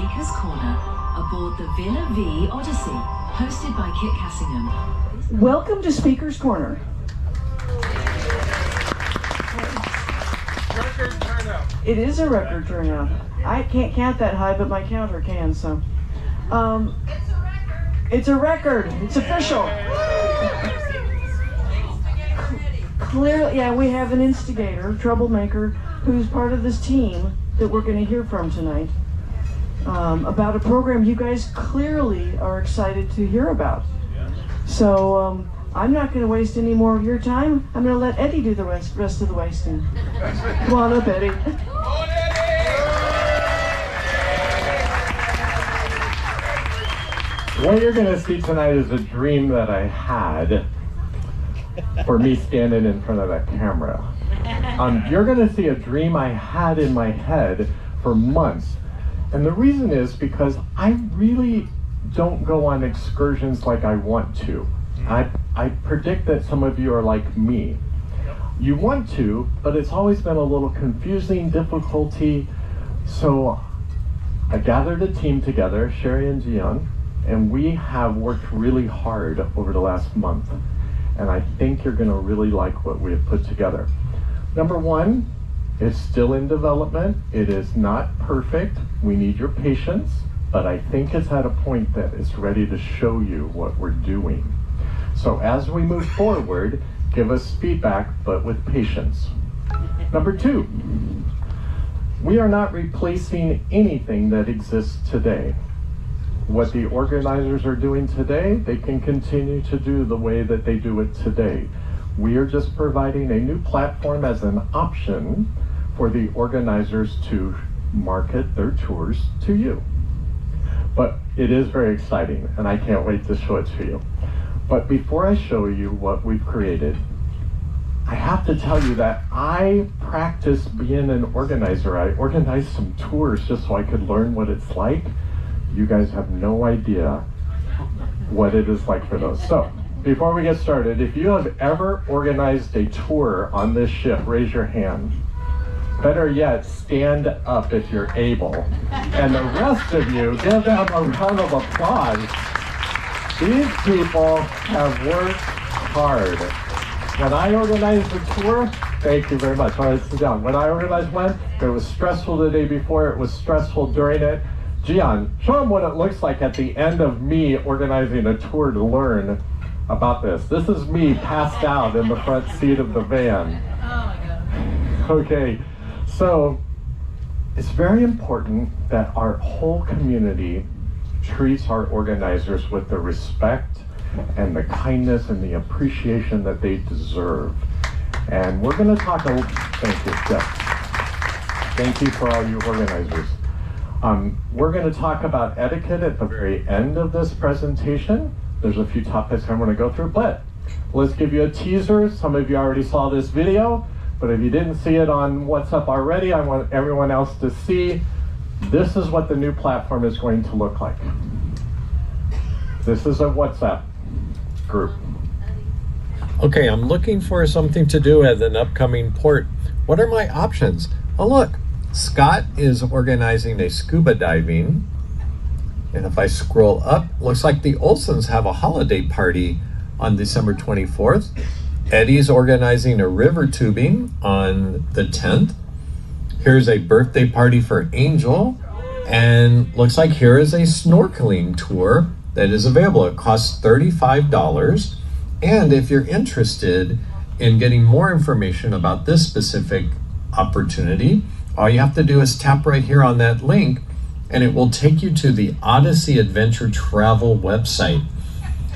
Speaker's Corner aboard the Villa Vie Odyssey, hosted by Kit Cassingham. Welcome to Speaker's Corner. Record turnout. It is a record turnout. I can't count that high, but my counter can, so. It's a record. It's official. Clearly, yeah, we have an instigator, troublemaker, who's part of this team that we're going to hear from tonight about a program you guys clearly are excited to hear about. So I'm not going to waste any more of your time. I'm going to let Eddie do the rest of the wasting. Come on up, Eddie. What you're going to see tonight is a dream that I had for me standing in front of that camera. You're going to see a dream I had in my head for months. And the reason is because I really don't go on excursions like I want to. I predict that some of you are like me. You want to, but it's always been a little confusing, difficulty. So I gathered a team together, Sherry and Gian, and we have worked really hard over the last month. And I think you're going to really like what we have put together. Number one, it's still in development. It is not perfect. We need your patience, but I think it's at a point that it's ready to show you what we're doing. So as we move forward, give us feedback, but with patience. Number two, we are not replacing anything that exists today. What the organizers are doing today, they can continue to do the way that they do it today. We are just providing a new platform as an option for the organizers to market their tours to you. But it is very exciting, and I can't wait to show it to you. But before I show you what we've created, I have to tell you that I practice being an organizer. I organized some tours just so I could learn what it's like. You guys have no idea what it is like for those. So, before we get started, if you have ever organized a tour on this ship, raise your hand. Better yet, stand up if you're able. And the rest of you, give them a round of applause. These people have worked hard. When I organized the tour, thank you very much. All right, sit down. When I organized one, it was stressful the day before, it was stressful during it. Gian, show them what it looks like at the end of me organizing a tour to learn about this. This is me passed out in the front seat of the van. Oh my God. Okay, so it's very important that our whole community treats our organizers with the respect and the kindness and the appreciation that they deserve. And we're going to talk a little, thank you, Jeff. Thank you for all you organizers. We're going to talk about etiquette at the very end of this presentation. There's a few topics I'm going to go through, but let's give you a teaser. Some of you already saw this video, but if you didn't see it on What's Up already, I want everyone else to see. This is what the new platform is going to look like. This is a WhatsApp group. Okay, I'm looking for something to do at an upcoming port. What are my options? Oh look, Scott is organizing a scuba diving. And if I scroll up, looks like the Olsons have a holiday party on December 24th. Eddie's organizing a river tubing on the 10th. Here's a birthday party for Angel. And looks like here is a snorkeling tour that is available. It costs $35. And if you're interested in getting more information about this specific opportunity, all you have to do is tap right here on that link and it will take you to the Odyssey Adventure Travel website.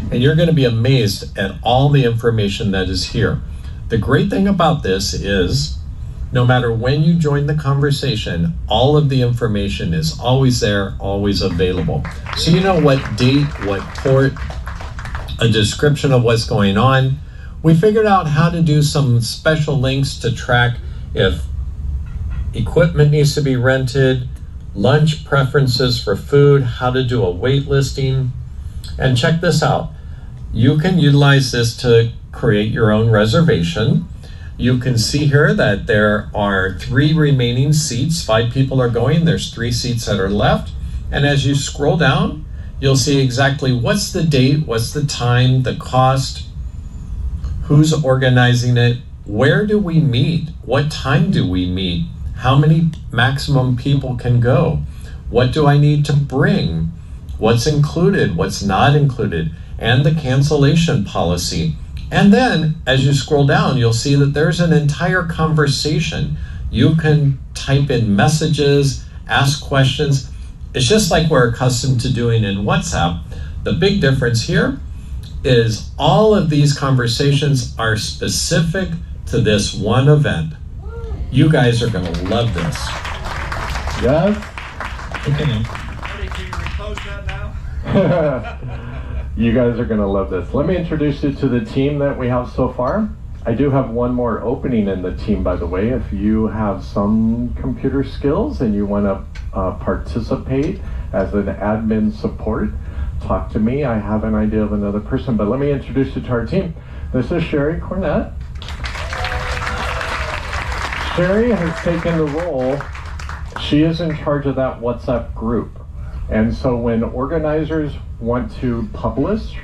And you're going to be amazed at all the information that is here. The great thing about this is no matter when you join the conversation, all of the information is always there, always available. So you know what date, what port, a description of what's going on. We figured out how to do some special links to track if equipment needs to be rented, lunch preferences for food, how to do a wait listing. And check this out. You can utilize this to create your own reservation. You can see here that there are 3 remaining seats. 5 people are going. There's 3 seats that are left. And as you scroll down, you'll see exactly what's the date, what's the time, the cost, who's organizing it, where do we meet, what time do we meet, how many maximum people can go, what do I need to bring, what's included, what's not included, and the cancellation policy. And then as you scroll down, you'll see that there's an entire conversation. You can type in messages, ask questions. It's just like we're accustomed to doing in WhatsApp. The big difference here is all of these conversations are specific to this one event. You guys are going to love this. Yes? Okay. Eddie, can you repost that now? You guys are going to love this. Let me introduce you to the team that we have so far. I do have one more opening in the team, by the way. If you have some computer skills and you want to participate as an admin support, talk to me. I have an idea of another person, but let me introduce you to our team. This is Sherry Cornett. Sherry has taken the role. She is in charge of that WhatsApp group. And so when organizers want to publish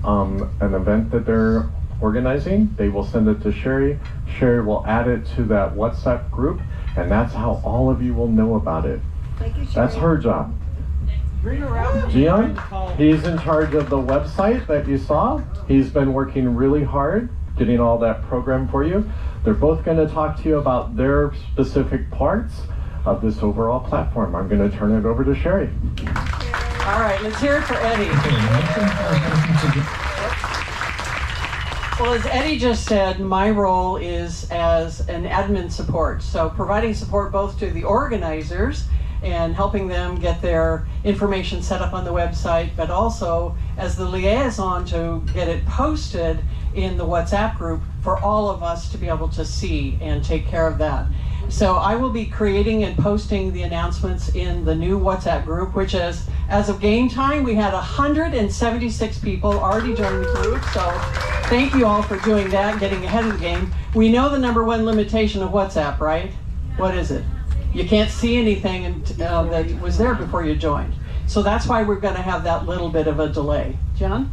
an event that they're organizing, they will send it to Sherry. Sherry will add it to that WhatsApp group, and that's how all of you will know about it. Thank you, Sherry. That's her job. Gian, he's in charge of the website that you saw. He's been working really hard getting all that program for you. They're both going to talk to you about their specific parts of this overall platform. I'm going to turn it over to Sherry. All right, let's hear it for Eddie. Well, as Eddie just said, my role is as an admin support. So providing support both to the organizers and helping them get their information set up on the website, but also as the liaison to get it posted in the WhatsApp group for all of us to be able to see and take care of that. So I will be creating and posting the announcements in the new WhatsApp group, which is, as of game time, we had 176 people already join the group. So thank you all for doing that, getting ahead of the game. We know the number one limitation of WhatsApp, right? What is it? You can't see anything that was there before you joined. So that's why we're going to have that little bit of a delay. John?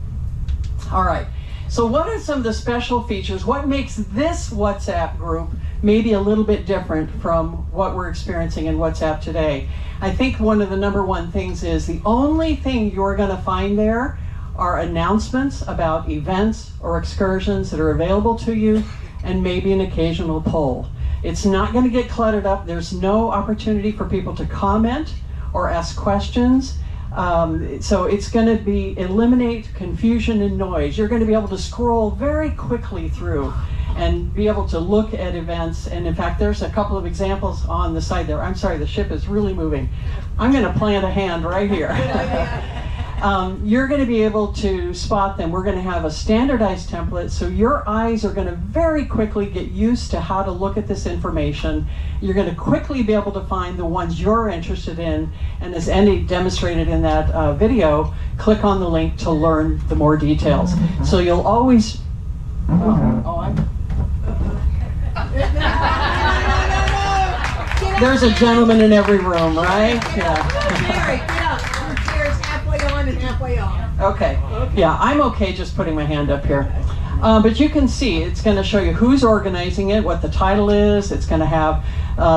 All right. So what are some of the special features? What makes this WhatsApp group maybe a little bit different from what we're experiencing in WhatsApp today? I think one of the number one things is the only thing you're going to find there are announcements about events or excursions that are available to you, and maybe an occasional poll. It's not going to get cluttered up. There's no opportunity for people to comment or ask questions. So it's going to be eliminate confusion and noise. You're going to be able to scroll very quickly through and be able to look at events. And in fact, there's a couple of examples on the side there. I'm sorry, the ship is really moving. I'm going to plant a hand right here. You're going to be able to spot them. We're going to have a standardized template, so your eyes are going to very quickly get used to how to look at this information. You're going to quickly be able to find the ones you're interested in, and as Andy demonstrated in that video, click on the link to learn the more details. So you'll always... There's a gentleman in every room, right? Yeah. Okay. Yeah, I'm okay just putting my hand up here. But you can see it's going to show you who's organizing it, what the title is. It's going to have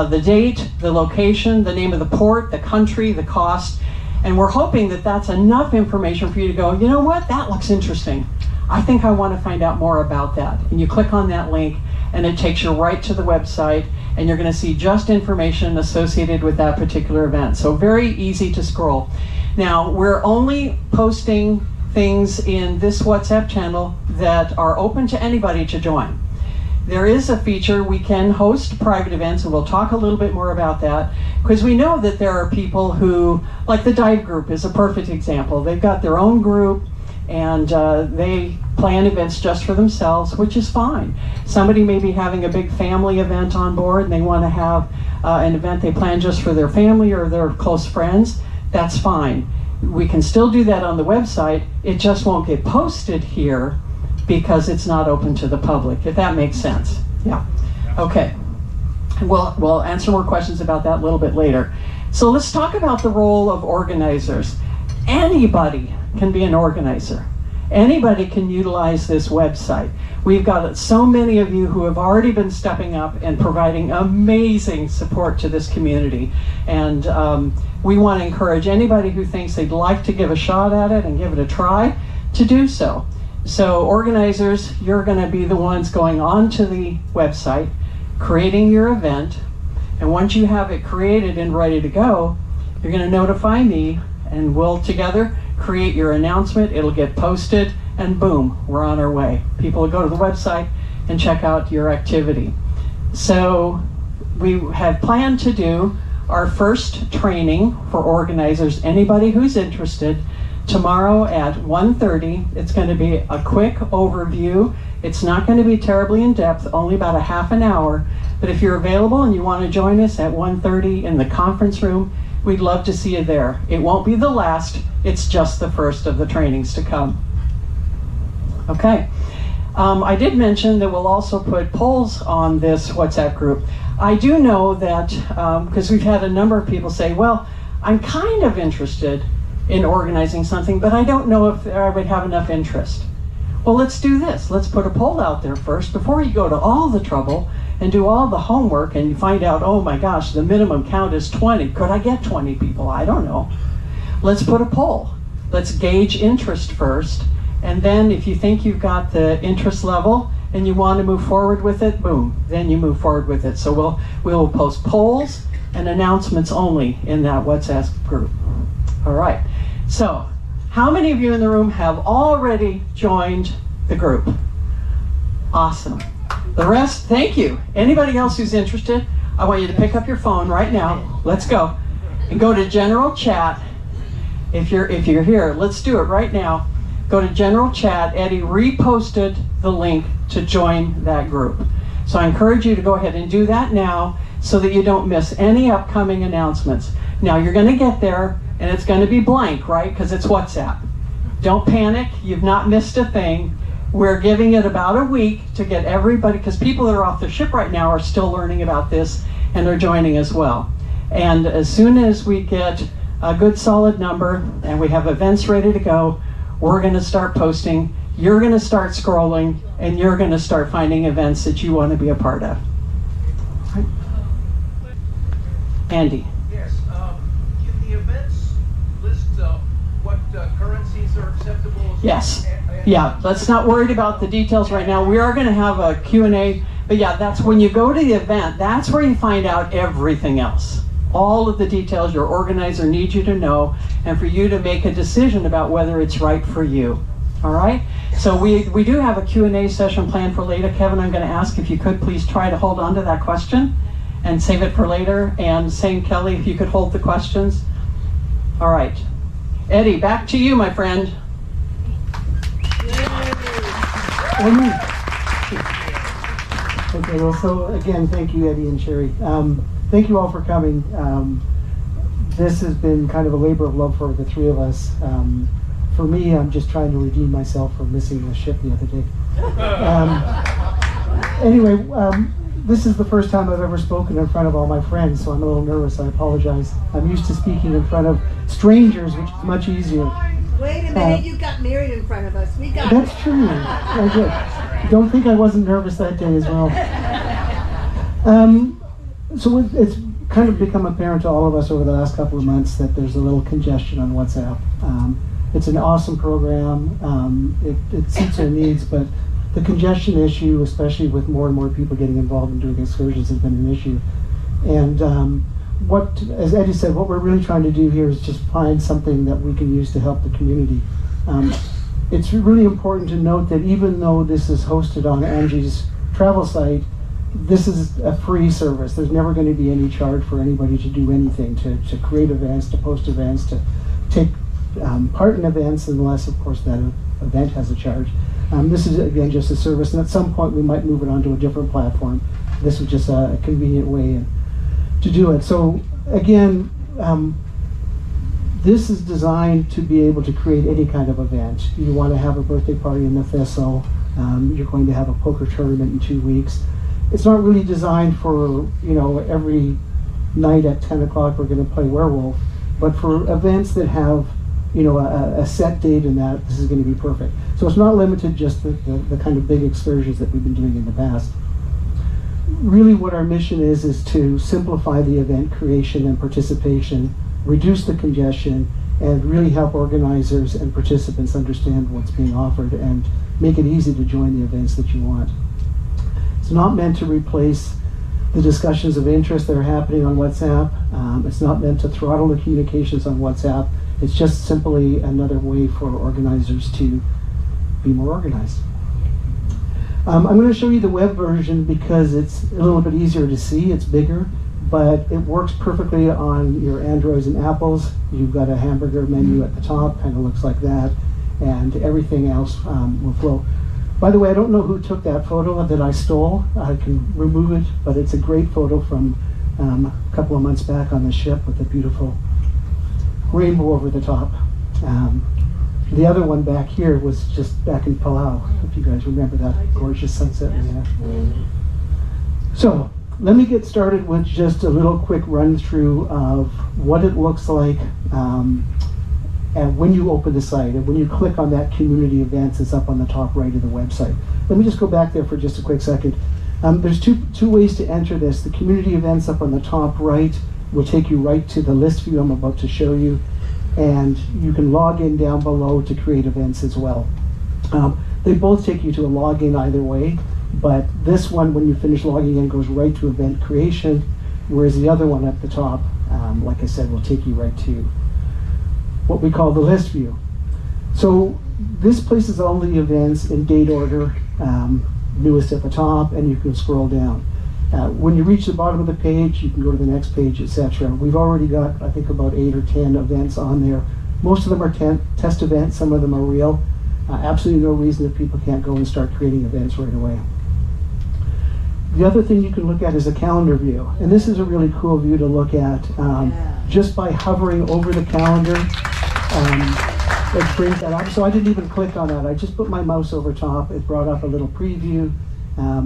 the date, the location, the name of the port, the country, the cost. And we're hoping that that's enough information for you to go, you know what, that looks interesting. I think I want to find out more about that. And you click on that link and it takes you right to the website, and you're going to see just information associated with that particular event. So very easy to scroll. Now, we're only posting things in this WhatsApp channel that are open to anybody to join. There is a feature, we can host private events, and we'll talk a little bit more about that, because we know that there are people who, like the dive group is a perfect example. They've got their own group, and they plan events just for themselves, which is fine. Somebody may be having a big family event on board, and they want to have an event they plan just for their family or their close friends. That's fine. We can still do that on the website. It just won't get posted here because it's not open to the public, if that makes sense. Yeah. Okay. We'll answer more questions about that a little bit later. So let's talk about the role of organizers. Anybody can be an organizer. Anybody can utilize this website. We've got so many of you who have already been stepping up and providing amazing support to this community. And we want to encourage anybody who thinks they'd like to give a shot at it and give it a try to do so. So organizers, you're going to be the ones going onto the website, creating your event. And once you have it created and ready to go, you're going to notify me, and we'll together create your announcement. It'll get posted, and boom, we're on our way. People will go to the website and check out your activity. So we have planned to do our first training for organizers, anybody who's interested, tomorrow at 1:30. It's going to be a quick overview. It's not going to be terribly in-depth, only about a half an hour. But if you're available and you want to join us at 1:30 in the conference room, we'd love to see you there. It won't be the last, it's just the first of the trainings to come. Okay. I did mention that we'll also put polls on this WhatsApp group. I do know that, because we've had a number of people say, well, I'm kind of interested in organizing something, but I don't know if I would have enough interest. Well, let's do this. Let's put a poll out there first before you go to all the trouble and do all the homework and you find out, oh my gosh, the minimum count is 20. Could I get 20 people? I don't know. Let's put a poll. Let's gauge interest first. And then if you think you've got the interest level and you want to move forward with it, boom, then you move forward with it. So we'll post polls and announcements only in that WhatsApp group. All right. So how many of you in the room have already joined the group? Awesome. The rest, thank you. Anybody else who's interested, I want you to pick up your phone right now. Let's go. And go to general chat. If you're here, let's do it right now. Go to general chat. Eddie reposted the link to join that group. So I encourage you to go ahead and do that now so that you don't miss any upcoming announcements. Now you're going to get there and it's going to be blank, right? Because it's WhatsApp. Don't panic. You've not missed a thing. We're giving it about a week to get everybody, because people that are off the ship right now are still learning about this and they're joining as well. And as soon as we get a good solid number and we have events ready to go, we're going to start posting. You're going to start scrolling and you're going to start finding events that you want to be a part of. Right. Andy. Yes. Can the events list what currencies are acceptable? Yes. Yeah, let's not worry about the details right now. We are going to have a Q&A, but yeah, that's when you go to the event, that's where you find out everything else. All of the details your organizer needs you to know and for you to make a decision about whether it's right for you. All right? So we do have a Q&A session planned for later. Kevin, I'm going to ask if you could please try to hold on to that question and save it for later. And same Kelly, if you could hold the questions. All right. Eddie, back to you, my friend. Okay, well, so again, thank you, Eddie and Sherry. Thank you all for coming. This has been kind of a labor of love for the three of us. For me, I'm just trying to redeem myself for missing the ship the other day. Anyway, this is the first time I've ever spoken in front of all my friends, so I'm a little nervous. I apologize. I'm used to speaking in front of strangers, which is much easier. Wait a minute, you got married in front of us. We got That's true. I did. Don't think I wasn't nervous that day as well. So it's kind of become apparent to all of us over the last couple of months that there's a little congestion on WhatsApp. It's an awesome program. It suits our needs, but the congestion issue, especially with more and more people getting involved in doing excursions, has been an issue. And as Eddie said, what we're really trying to do here is just find something that we can use to help the community. It's really important to note that even though this is hosted on Angie's travel site, this is a free service. There's never going to be any charge for anybody to do anything, to create events, to post events, to take part in events, unless, of course, that event has a charge. This is, again, just a service, and at some point we might move it onto a different platform. This is just a convenient way to do it. So, again, this is designed to be able to create any kind of event. You want to have a birthday party in the Thistle, you're going to have a poker tournament in 2 weeks. It's not really designed for, every night at 10 o'clock we're going to play Werewolf. But for events that have, you know, a set date and that, this is going to be perfect. So it's not limited just the kind of big excursions that we've been doing in the past. Really what our mission is to simplify the event creation and participation, reduce the congestion, and really help organizers and participants understand what's being offered and make it easy to join the events that you want. It's not meant to replace the discussions of interest that are happening on WhatsApp. It's not meant to throttle the communications on WhatsApp. It's just simply another way for organizers to be more organized. I'm going to show you the web version because it's a little bit easier to see. It's bigger, but it works perfectly on your Androids and Apples. You've got a hamburger menu at the top, kind of looks like that, and everything else will flow. By the way, I don't know who took that photo that I stole. I can remove it, but it's a great photo from a couple of months back on the ship with a beautiful rainbow over the top. The other one back here was just back in Palau, if you guys remember that gorgeous sunset we had. So let me get started with just a little quick run through of what it looks like and when you open the site and when you click on that community events, it's up on the top right of the website. Let me just go back there for just a quick second. There's two ways to enter this. The community events up on the top right will take you right to the list view I'm about to show you, and you can log in down below to create events as well. They both take you to a login either way, but this one, when you finish logging in, goes right to event creation, whereas the other one at the top, like I said, will take you right to what we call the list view. So this places all the events in date order, newest at the top, and you can scroll down. When you reach the bottom of the page, you can go to the next page, etc. We've already got, I think, about 8 or 10 events on there. Most of them are test events, some of them are real. Absolutely no reason that people can't go and start creating events right away. The other thing you can look at is a calendar view. And this is a really cool view to look at. Just by hovering over the calendar, it brings that up. So I didn't even click on that. I just put my mouse over top. It brought up a little preview.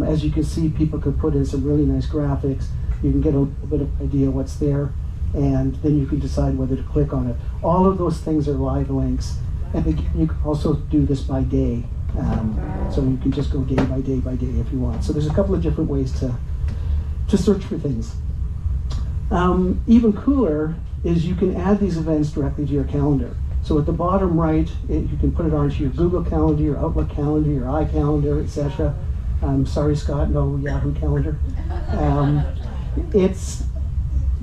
As you can see, people could put in some really nice graphics. You can get a little bit of idea what's there, and then you can decide whether to click on it. All of those things are live links. And again, you can also do this by day. So you can just go day by day by day if you want. So there's a couple of different ways to search for things. Even cooler is you can add these events directly to your calendar. So at the bottom right, you can put it onto your Google Calendar, your Outlook Calendar, your iCalendar, etc. Sorry, Scott, no Yahoo Calendar. It's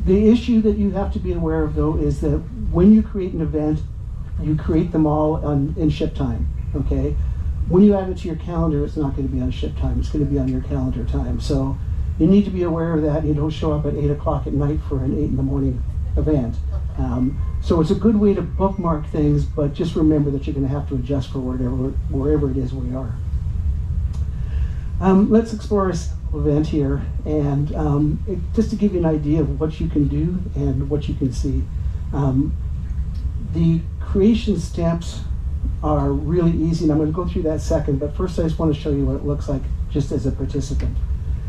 the issue that you have to be aware of, though, is that when you create an event, you create them all in ship time, okay? When you add it to your calendar, it's not going to be on ship time. It's going to be on your calendar time. So you need to be aware of that. You don't show up at 8 o'clock at night for an 8 in the morning event. So it's a good way to bookmark things, but just remember that you're going to have to adjust for wherever it is we are. Let's explore a sample event here, and just to give you an idea of what you can do and what you can see. The creation steps are really easy, and I'm going to go through that second, but first I just want to show you what it looks like just as a participant.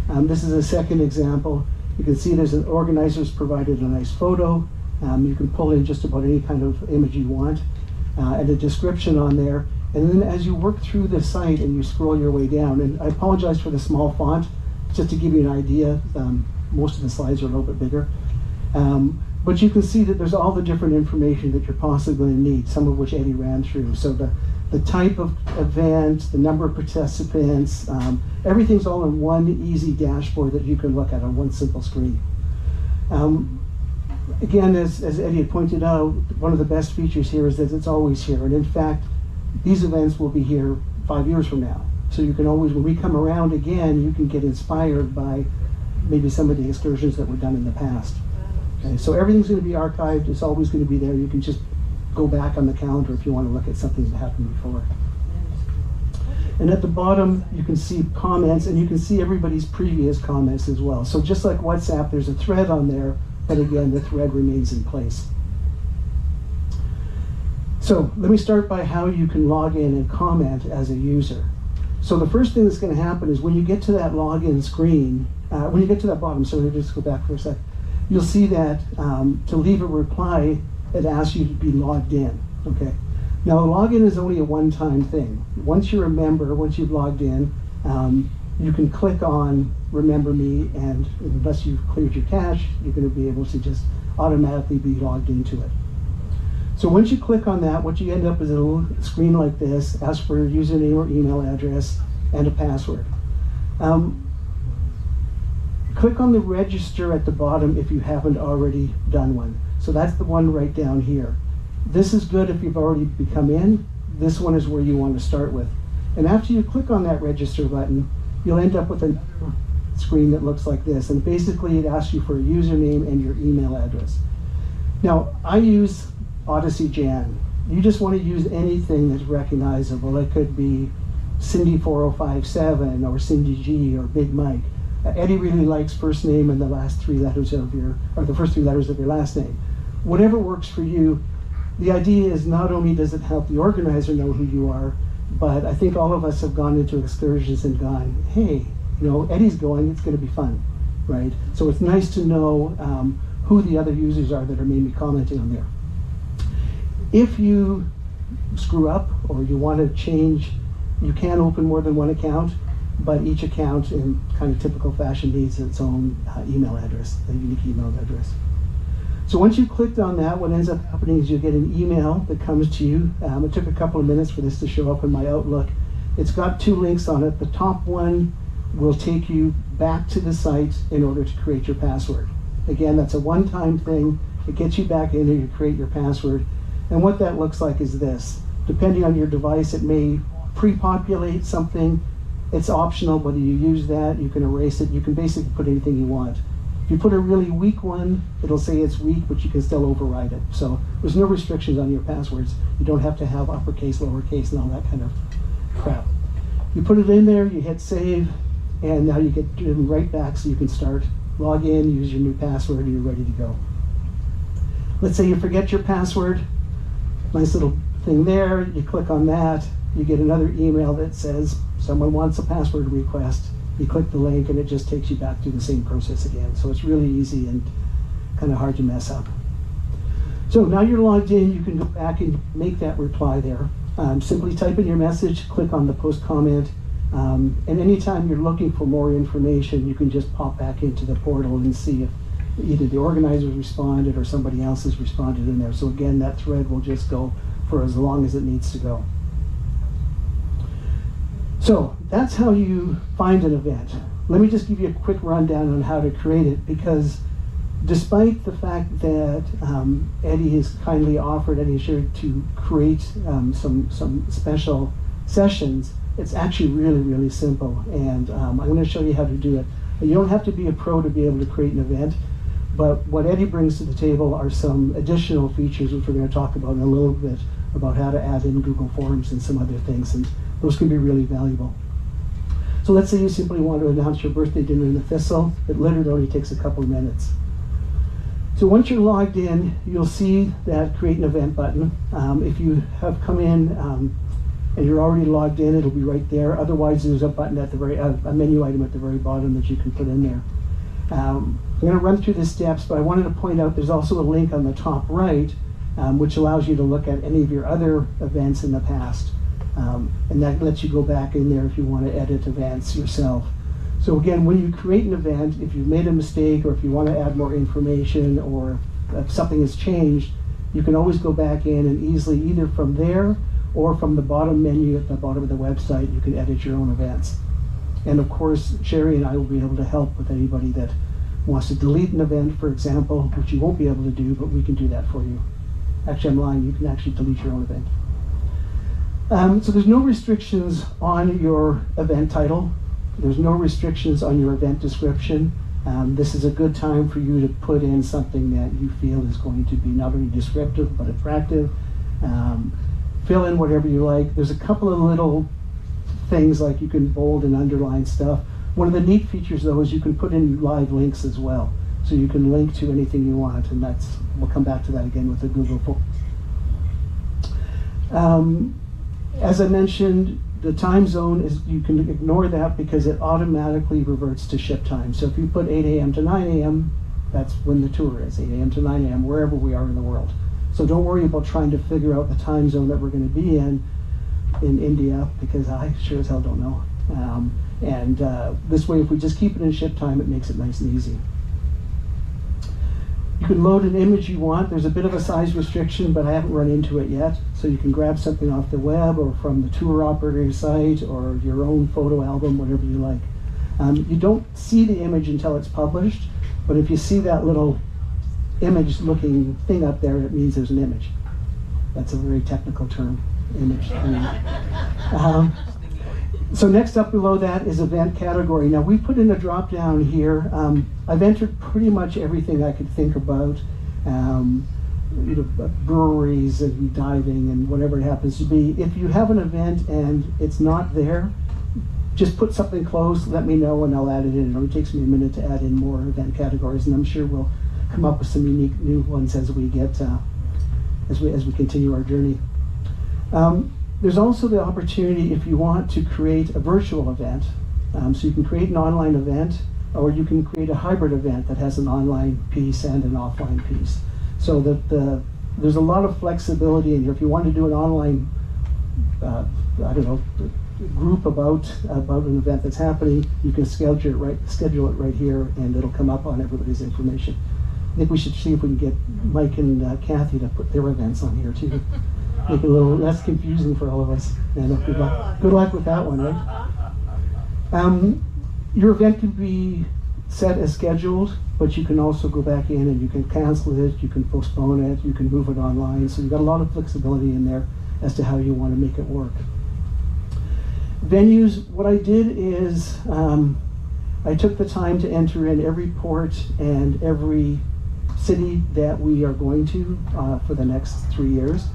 This is a second example. You can see there's an organizer's provided a nice photo. You can pull in just about any kind of image you want, and a description on there. And then as you work through the site and you scroll your way down, and I apologize for the small font, just to give you an idea, most of the slides are a little bit bigger. But you can see that there's all the different information that you're possibly going to need, some of which Eddie ran through. So the type of event, the number of participants, everything's all in one easy dashboard that you can look at on one simple screen. Again, as Eddie had pointed out, one of the best features here is that it's always here. And in fact, these events will be here 5 years from now. So you can always, when we come around again, you can get inspired by maybe some of the excursions that were done in the past. Okay, so everything's going to be archived. It's always going to be there. You can just go back on the calendar if you want to look at something that happened before. And at the bottom, you can see comments, and you can see everybody's previous comments as well. So just like WhatsApp, there's a thread on there, but again, the thread remains in place. So let me start by how you can log in and comment as a user. So the first thing that's going to happen is when you get to that login screen, when you get to that bottom, so let me just go back for a sec. you'll see that to leave a reply, it asks you to be logged in, okay? Now, login is only a one-time thing. Once you're a member, once you've logged in, you can click on Remember Me, and unless you've cleared your cache, you're going to be able to just automatically be logged into it. So once you click on that, what you end up is a little screen like this, asks for a username or email address and a password. Click on the register at the bottom if you haven't already done one. So that's the one right down here. This is good if you've already become in. This one is where you want to start with. And after you click on that register button, you'll end up with a screen that looks like this. And basically it asks you for a username and your email address. Now, I use Odyssey Jan. You just want to use anything that's recognizable. It could be Cindy 4057 or Cindy G or Big Mike. Eddie really likes first name and the last three letters of your, or the first three letters of your last name. Whatever works for you. The idea is not only does it help the organizer know who you are, but I think all of us have gone into excursions and gone, hey, you know, Eddie's going, it's going to be fun, right? So it's nice to know who the other users are that are maybe commenting on there. If you screw up or you want to change, you can open more than one account, but each account in kind of typical fashion needs its own email address, a unique email address. So once you've clicked on that, what ends up happening is you get an email that comes to you. It took a couple of minutes for this to show up in my Outlook. It's got two links on it. The top one will take you back to the site in order to create your password. Again, that's a one-time thing. It gets you back in and you create your password. And what that looks like is this. Depending on your device, it may pre-populate something. It's optional whether you use that. You can erase it. You can basically put anything you want. If you put a really weak one, it'll say it's weak, but you can still override it. So there's no restrictions on your passwords. You don't have to have uppercase, lowercase, and all that kind of crap. You put it in there, you hit save, and now you get driven right back so you can start, log in, use your new password, and you're ready to go. Let's say you forget your password. Nice little thing there. You click on that. You get another email that says someone wants a password request. You click the link and it just takes you back through the same process again. So it's really easy and kind of hard to mess up. So now you're logged in, you can go back and make that reply there. Simply type in your message, click on the post comment, and anytime you're looking for more information, you can just pop back into the portal and see if either the organizers responded or somebody else has responded in there. So again, that thread will just go for as long as it needs to go. So that's how you find an event. Let me just give you a quick rundown on how to create it, because despite the fact that Eddie has kindly offered Eddie Shared to create some special sessions, it's actually really, really simple. And I'm going to show you how to do it. You don't have to be a pro to be able to create an event, but what Eddie brings to the table are some additional features, which we're going to talk about in a little bit, about how to add in Google Forms and some other things. And those can be really valuable. So let's say you simply want to announce your birthday dinner in the Thistle. It literally only takes a couple of minutes. So once you're logged in, you'll see that create an event button. If you have come in and you're already logged in, it'll be right there. Otherwise, there's a button at the very, a menu item at the very bottom that you can put in there. I'm going to run through the steps, but I wanted to point out there's also a link on the top right, which allows you to look at any of your other events in the past. And that lets you go back in there if you want to edit events yourself. So again, when you create an event, if you've made a mistake or if you want to add more information or if something has changed, you can always go back in and easily, either from there or from the bottom menu at the bottom of the website, you can edit your own events. And of course, Sherry and I will be able to help with anybody that wants to delete an event, for example, which you won't be able to do, but we can do that for you. Actually, I'm lying, you can actually delete your own event. So there's no restrictions on your event title. There's no restrictions on your event description. This is a good time for you to put in something that you feel is going to be not only descriptive, but attractive. Fill in whatever you like. There's a couple of little things like you can bold and underline stuff. One of the neat features though is you can put in live links as well. So you can link to anything you want, and we'll come back to that again with the Google Forms. As I mentioned, the time zone is, you can ignore that because it automatically reverts to ship time. So if you put 8 a.m. to 9 a.m., That's when the tour is, 8 a.m. to 9 a.m., wherever we are in the world. So don't worry about trying to figure out the time zone that we're going to be in India, because I sure as hell don't know. This way, if we just keep it in ship time, it makes it nice and easy. You can load an image you want. There's a bit of a size restriction, but I haven't run into it yet. So you can grab something off the web or from the tour operator site or your own photo album, whatever you like. You don't see the image until it's published, but if you see that little image-looking thing up there, it means there's an image. That's a very technical term, image. So next up below that is event category. Now we put in a drop down here. I've entered pretty much everything I could think about. Breweries and diving and whatever it happens to be. If you have an event and it's not there, just put something close, let me know, and I'll add it in. It only takes me a minute to add in more event categories, and I'm sure we'll come up with some unique new ones as we get as we continue our journey. There's also the opportunity, if you want, to create a virtual event. So you can create an online event, or you can create a hybrid event that has an online piece and an offline piece. So that there's a lot of flexibility in here. If you want to do an online, group about an event that's happening, you can schedule it right here, and it'll come up on everybody's information. I think we should see if we can get Mike and Kathy to put their events on here too. Make it a little less confusing for all of us. And good luck with that one, right? Your event can be set as scheduled, but you can also go back in and you can cancel it, you can postpone it, you can move it online. So you've got a lot of flexibility in there as to how you want to make it work. Venues, what I did is I took the time to enter in every port and every city that we are going to for the next 3 years.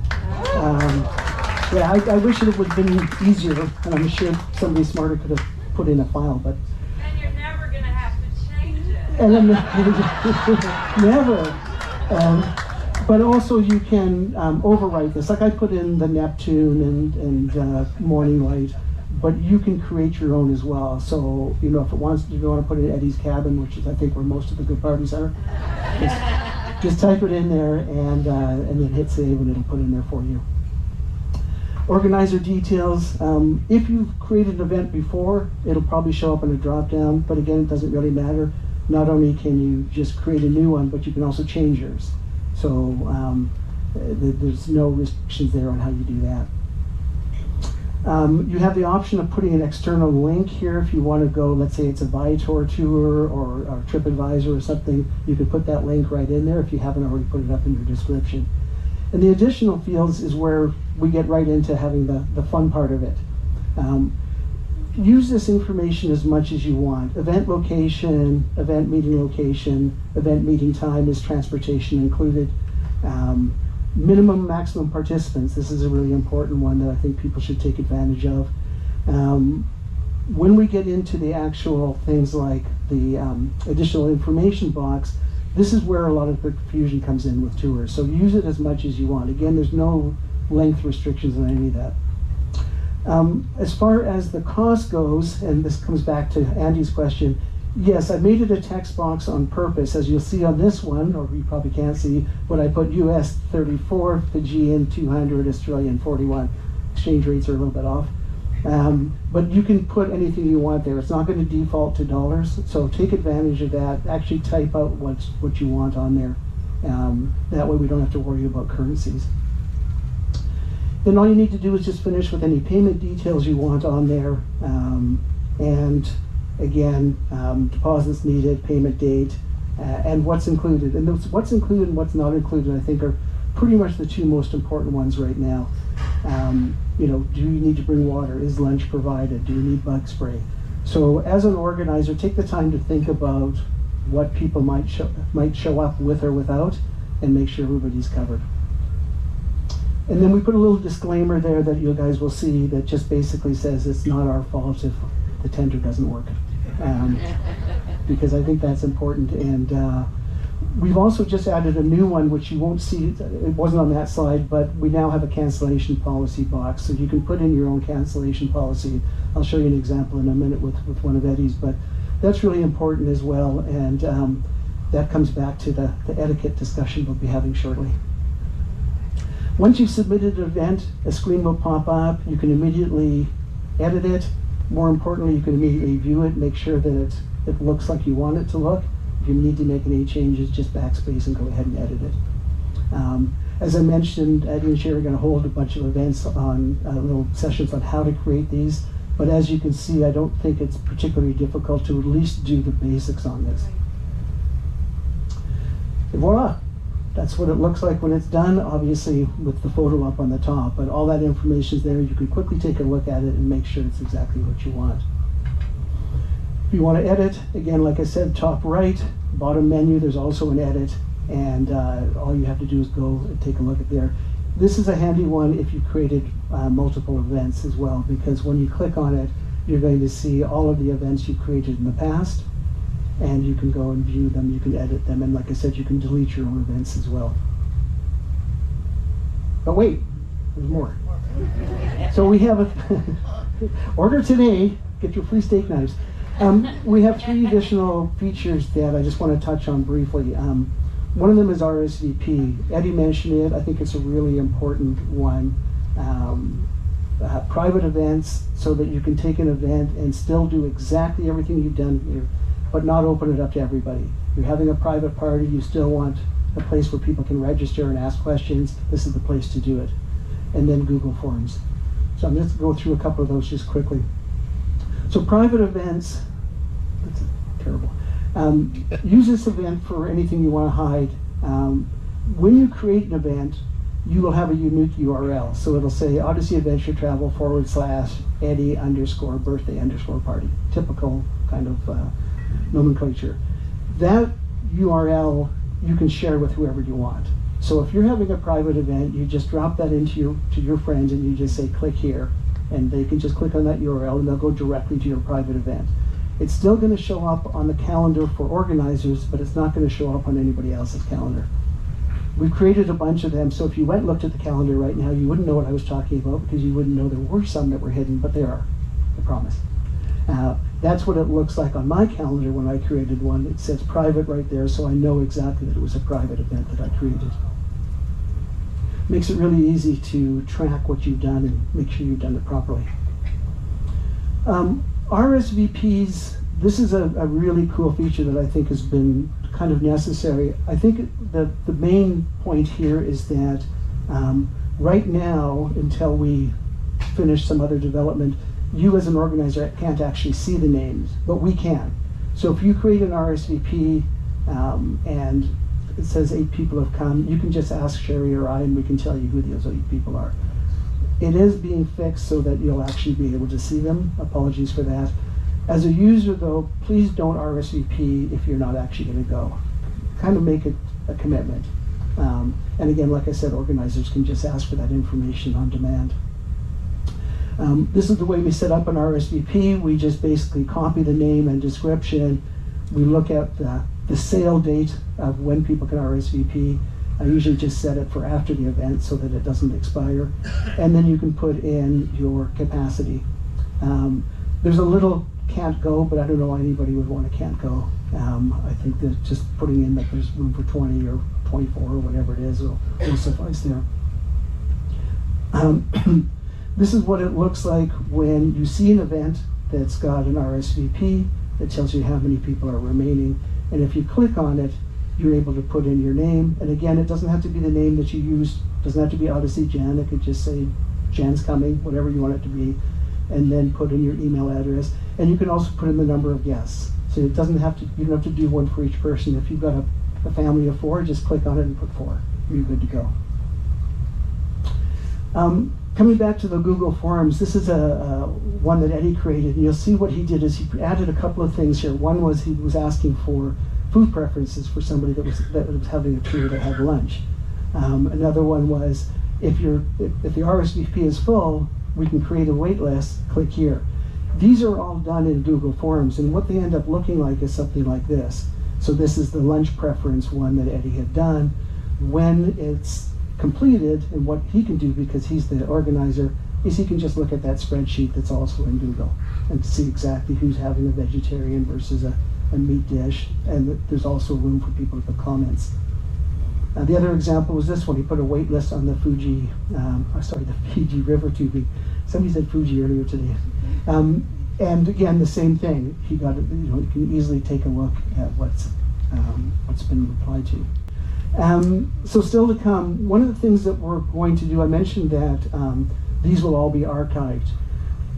I wish it would have been easier, and I'm sure somebody smarter could have put in a file, but... And you're never going to have to change it. And then, never. But also you can overwrite this. Like I put in the Neptune and Morning Light, but you can create your own as well. So, if you want to put in Eddie's Cabin, which is I think where most of the good parties are, just type it in there and then hit save, and it'll put in there for you. Organizer details. If you've created an event before, it'll probably show up in a drop down, but again, it doesn't really matter. Not only can you just create a new one, but you can also change yours. So there's no restrictions there on how you do that. You have the option of putting an external link here if you want to go, let's say it's a Viator tour or TripAdvisor or something, you could put that link right in there if you haven't already put it up in your description. And the additional fields is where we get right into having the fun part of it. Use this information as much as you want. Event location, event meeting location, event meeting time, is transportation included? Minimum, maximum participants. This is a really important one that I think people should take advantage of. When we get into the actual things like the additional information box, this is where a lot of the confusion comes in with tours. So use it as much as you want. Again, there's no length restrictions on any of that. As far as the cost goes, and this comes back to Andy's question, yes, I made it a text box on purpose. As you'll see on this one, or you probably can't see, but I put US 34, Fijian 200, Australian 41. Exchange rates are a little bit off. But you can put anything you want there. It's not going to default to dollars, so take advantage of that. Actually type out what you want on there. That way we don't have to worry about currencies. Then all you need to do is just finish with any payment details you want on there. And again, deposits needed, payment date, and what's included. And what's included and what's not included, I think, are pretty much the two most important ones right now. Do you need to bring water? Is lunch provided? Do you need bug spray? So as an organizer, take the time to think about what people might show up with or without, and make sure everybody's covered. And then we put a little disclaimer there that you guys will see that just basically says it's not our fault if the tender doesn't work, because I think that's important. And we've also just added a new one, which you won't see. It wasn't on that slide, but we now have a cancellation policy box, so you can put in your own cancellation policy. I'll show you an example in a minute with one of Eddie's, but that's really important as well. And that comes back to the etiquette discussion we'll be having shortly. Once you've submitted an event, a screen will pop up. You can immediately edit it. More importantly, you can immediately view it, make sure that it looks like you want it to look. If you need to make any changes, just backspace and go ahead and edit it. As I mentioned, Eddie and Sherry are going to hold a bunch of events on little sessions on how to create these. But as you can see, I don't think it's particularly difficult to at least do the basics on this. And voila! That's what it looks like when it's done, obviously with the photo up on the top. But all that information is there. You can quickly take a look at it and make sure it's exactly what you want. If you want to edit, again, like I said, top right, bottom menu, there's also an edit. And all you have to do is go and take a look at there. This is a handy one if you created multiple events as well, because when you click on it, you're going to see all of the events you created in the past, and you can go and view them, you can edit them, and like I said, you can delete your own events as well. But wait, there's more. So we have order today, get your free steak knives. We have 3 additional features that I just want to touch on briefly. One of them is RSVP. Eddie mentioned it. I think it's a really important one. Private events, so that you can take an event and still do exactly everything you've done here, but not open it up to everybody. You're having a private party, you still want a place where people can register and ask questions. This is the place to do it. And then Google Forms. So I'm just going to go through a couple of those just quickly. So private events, that's terrible. Use this event for anything you want to hide. When you create an event, you will have a unique URL. So it'll say Odyssey Adventure Travel / Eddie _ birthday _ party. Typical kind of nomenclature. That URL you can share with whoever you want. So if you're having a private event, you just drop that into your friends and you just say click here, and they can just click on that URL and they'll go directly to your private event. It's still going to show up on the calendar for organizers, but it's not going to show up on anybody else's calendar. We've created a bunch of them, so if you went and looked at the calendar right now, you wouldn't know what I was talking about because you wouldn't know there were some that were hidden, but there are, I promise. That's what it looks like on my calendar when I created one. It says private right there, so I know exactly that it was a private event that I created. Makes it really easy to track what you've done and make sure you've done it properly. RSVPs, this is a really cool feature that I think has been kind of necessary. I think the main point here is that right now, until we finish some other development, you as an organizer can't actually see the names, but we can. So if you create an RSVP and it says 8 people have come, you can just ask Sherry or I and we can tell you who those 8 people are. It is being fixed so that you'll actually be able to see them. Apologies for that. As a user though, please don't RSVP if you're not actually going to go. Kind of make it a commitment. And again, like I said, organizers can just ask for that information on demand. This is the way we set up an RSVP. We just basically copy the name and description. We look at the sale date of when people can RSVP. I usually just set it for after the event so that it doesn't expire. And then you can put in your capacity. There's a little can't go, but I don't know why anybody would want a can't go. I think that just putting in that there's room for 20 or 24 or whatever it is will suffice there. This is what it looks like when you see an event that's got an RSVP that tells you how many people are remaining. And if you click on it, you're able to put in your name. And again, it doesn't have to be the name that you used. It doesn't have to be Odyssey Jan. It could just say Jan's coming, whatever you want it to be. And then put in your email address. And you can also put in the number of guests. So it doesn't have to, you don't have to do one for each person. If you've got a family of 4, just click on it and put 4. You're good to go. Coming back to the Google Forms, this is a one that Eddie created, and you'll see what he did is he added a couple of things here. One was he was asking for food preferences for somebody that was having a tour that had lunch. Another one was if the RSVP is full, we can create a wait list, click here. These are all done in Google Forms, and what they end up looking like is something like this. So this is the lunch preference one that Eddie had done. When it's completed, and what he can do because he's the organizer is he can just look at that spreadsheet that's also in Google and see exactly who's having a vegetarian versus a a meat dish, and there's also room for people to put comments. The other example was this one. He put a wait list on the the Fiji River tubing. Somebody said Fuji earlier today. And again, the same thing. He got it. You can easily take a look at what's been replied to. So still to come, one of the things that we're going to do, I mentioned that these will all be archived.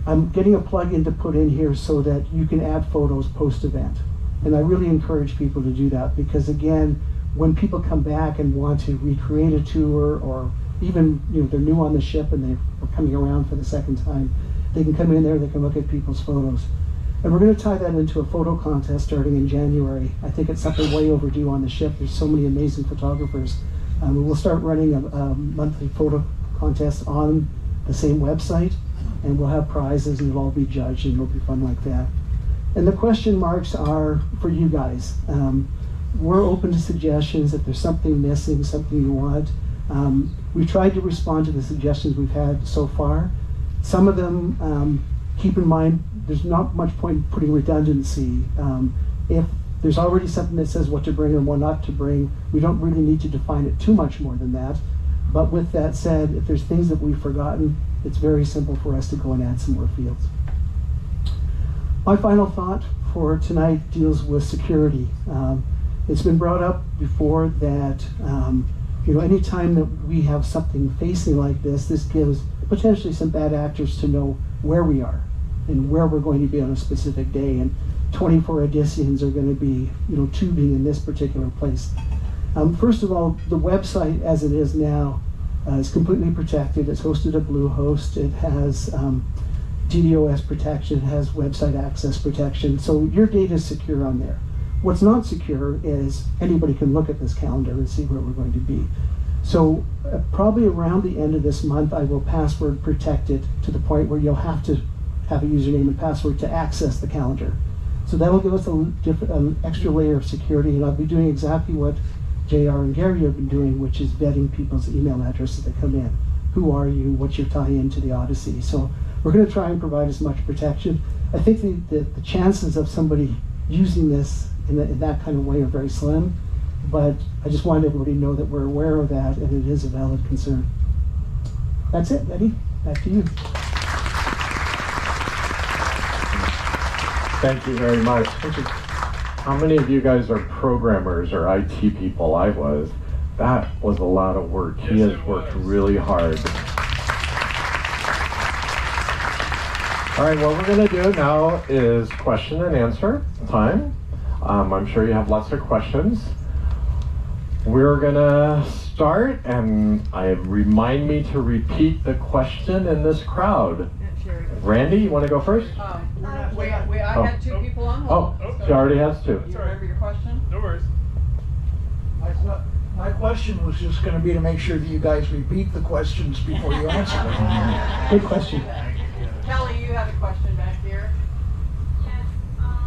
I'm getting a plug-in to put in here so that you can add photos post-event. And I really encourage people to do that because, again, when people come back and want to recreate a tour, or even they're new on the ship and they're coming around for the second time, they can come in there, they can look at people's photos. And we're going to tie that into a photo contest starting in January. I think it's something way overdue on the ship. There's so many amazing photographers. We'll start running a monthly photo contest on the same website, and we'll have prizes and it'll all be judged and it'll be fun like that. And the question marks are for you guys. We're open to suggestions. If there's something missing, something you want. We've tried to respond to the suggestions we've had so far. Some of them, keep in mind, there's not much point in putting redundancy. If there's already something that says what to bring and what not to bring, we don't really need to define it too much more than that. But with that said, if there's things that we've forgotten, it's very simple for us to go and add some more fields. My final thought for tonight deals with security. It's been brought up before that any time that we have something facing like this gives potentially some bad actors to know where we are and where we're going to be on a specific day. And 24 Odysseans are going to be tubing in this particular place. First of all, the website as it is now is completely protected. It's hosted at Bluehost. It has DDoS protection. It has website access protection. So your data is secure on there. What's not secure is anybody can look at this calendar and see where we're going to be. So probably around the end of this month, I will password protect it to the point where you'll have to have a username and password to access the calendar. So that'll give us an extra layer of security, and I'll be doing exactly what JR and Gary have been doing, which is vetting people's email addresses that come in. Who are you? What's your tie-in to the Odyssey? So we're going to try and provide as much protection. I think the chances of somebody using this in that kind of way are very slim, but I just wanted everybody to know that we're aware of that and it is a valid concern. That's it, Eddie. Back to you. Thank you very much. How many of you guys are programmers or IT people? I was. That was a lot of work. He has worked really hard. All right, what we're going to do now is question and answer time. I'm sure you have lots of questions. We're going to start, and remind me to repeat the question in this crowd. Randy, you want to go first? I had two people on hold. Oh, she already has two. You remember your question? No worries. My question was just going to be to make sure that you guys repeat the questions before you answer them. Good question. Kelly, you had a question back here. Yes.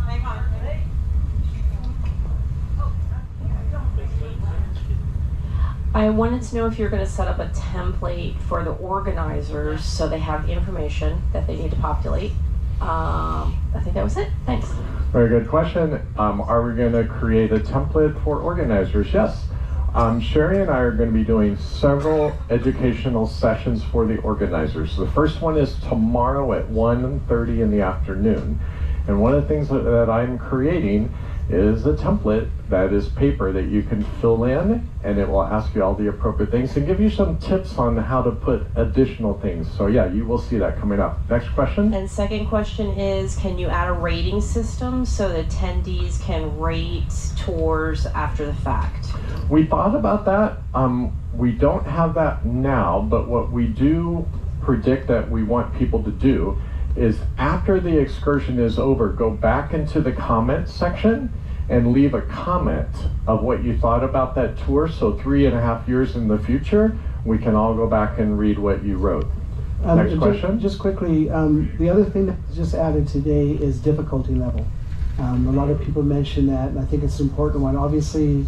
Hang on. I wanted to know if you're going to set up a template for the organizers so they have the information that they need to populate. I think that was it. Thanks. Very good question. Are we going to create a template for organizers? Yes. Sherry and I are going to be doing several educational sessions for the organizers. The first one is tomorrow at 1:30 in the afternoon. And one of the things that I'm creating is a template that is paper that you can fill in, and it will ask you all the appropriate things and give you some tips on how to put additional things. So yeah, you will see that coming up. Next question. And second question is, can you add a rating system so that attendees can rate tours after the fact? We thought about that. We don't have that now, but what we do predict that we want people to do is after the excursion is over, go back into the comments section and leave a comment of what you thought about that tour. So 3.5 years in the future, we can all go back and read what you wrote. Next question. Just quickly, the other thing that was just added today is difficulty level. A lot of people mention that, and I think it's an important one. Obviously,